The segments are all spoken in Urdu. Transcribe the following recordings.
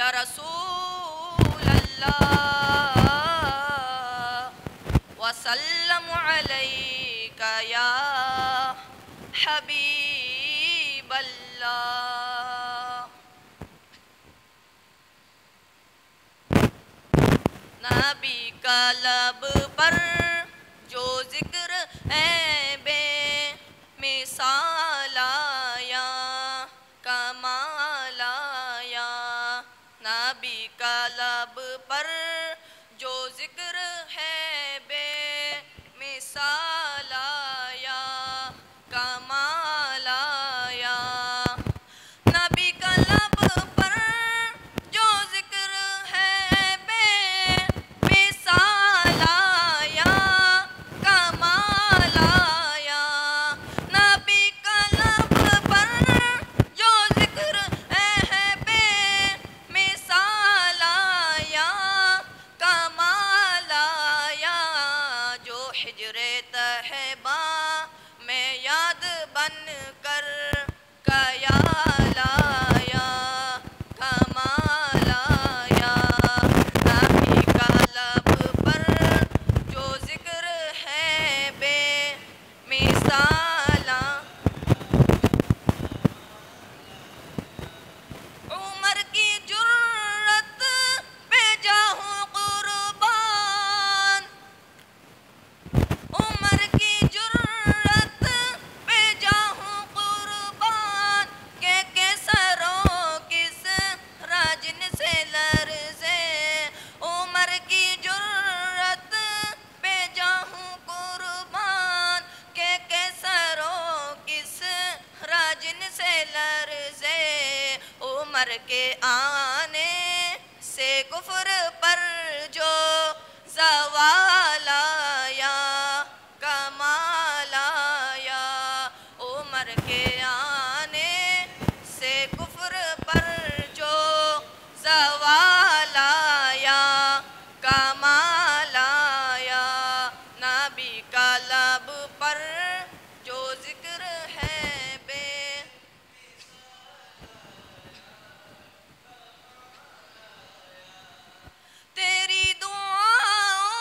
یا رسول اللہ وسلم علیک یا حبیب اللہ۔ نبی کا لب پر جو ذکر ہے بے مثال آیا کمال آیا۔ نبی کا لب پر جو ذکر ہے بے مثال آیا کمال آیا۔ نبی کا لب پر جو ذکر ہے بے مثال آیا کمال آیا۔ نبی کا لب پر جو ذکر ہے بے مثال آیا کمال آیا۔ جو حجر طیبہ میں یاد بن کر خیال آیا کمال آیا۔ نبی کا لب پر جو ذکر ہے بے مثال۔ عمر کی جرت پہ جاؤں قربان، عمر کی جرت پہ جاؤں قربان، کہ کیسروں کس راجن سے لرزے۔ عمر کی جرت پہ جاؤں قربان، کہ کیسروں کس راجن سے لرزے۔ عمر کے آنے سے کفر پر جو زوال آیا کمال آیا۔ عمر کے آنے سے کفر پر جو زوال آیا کمال آیا۔ نبی کا لب پر جو ذکر ہے بے تیری دعاؤں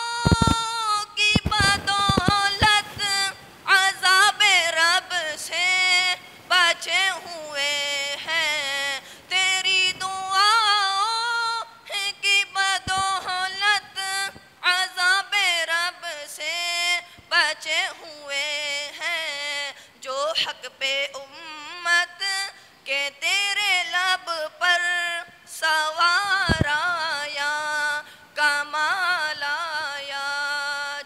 کی بدولت عذاب رب سے بچے ہوئے ہیں۔ تیری دعاؤں کی بدولت عذاب رب سے بچے ہوئے ہیں۔ جو حق پہ امت کے تیرے لب پر سوار آیا کمال آیا۔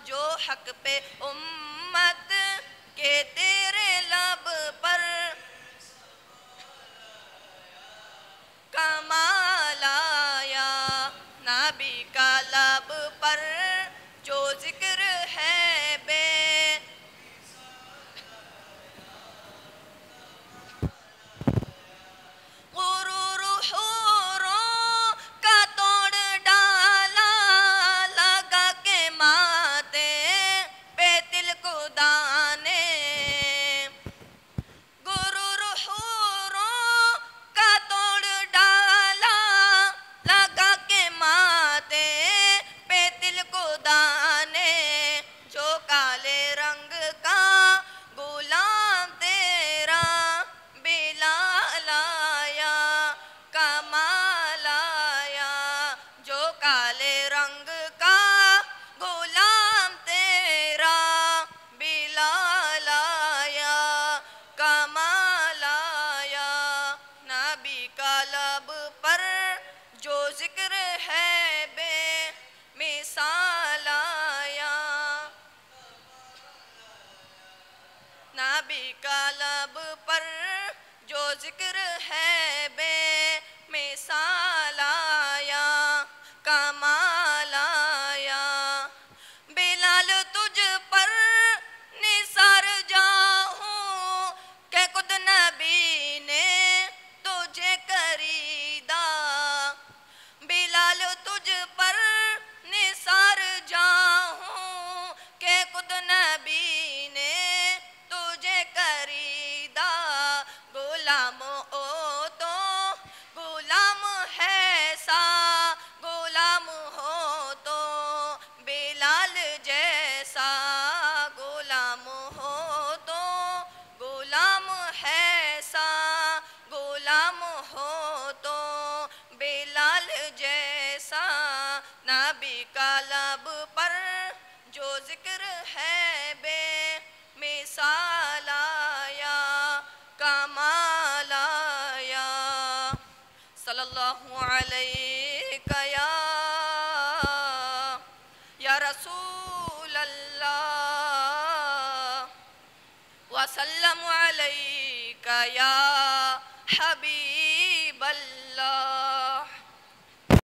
جو حق پہ امت کے تیرے لب پر کمال آیا۔ نبی کا لب پر جو ذکر ہے بے غرور حوروں کا توڑ ڈالا، لگا کے ماتھے پہ تل کو دانے۔ غرور حوروں کا توڑ ڈالا، لگا کے ماتھے پہ تل کو دانے۔ جو کالے رنگ کا غلام تیرا بلال آیا کمال آیا۔ جو کالے رنگ کا غلام تیرا بلال آیا کمال آیا۔ نبی کا لب پر جو ذکر ہے بے مثال آیا۔ نبی کا لب پر جو ذکر ہے بے مثال آیا کمال آیا۔ بلال تجھ پر نثار جاؤں کہ خود نبی نے تجھے خریدا۔ بلال تجھ پر نثار جاؤں کہ خود نبی نے تجھے خریدا۔ غلام او تو غلام ہے سا ذکر ہے بے مثال آیا کمال آیا صلی اللہ علیہ یا رسول اللہ وسلم علیک یا حبیب اللہ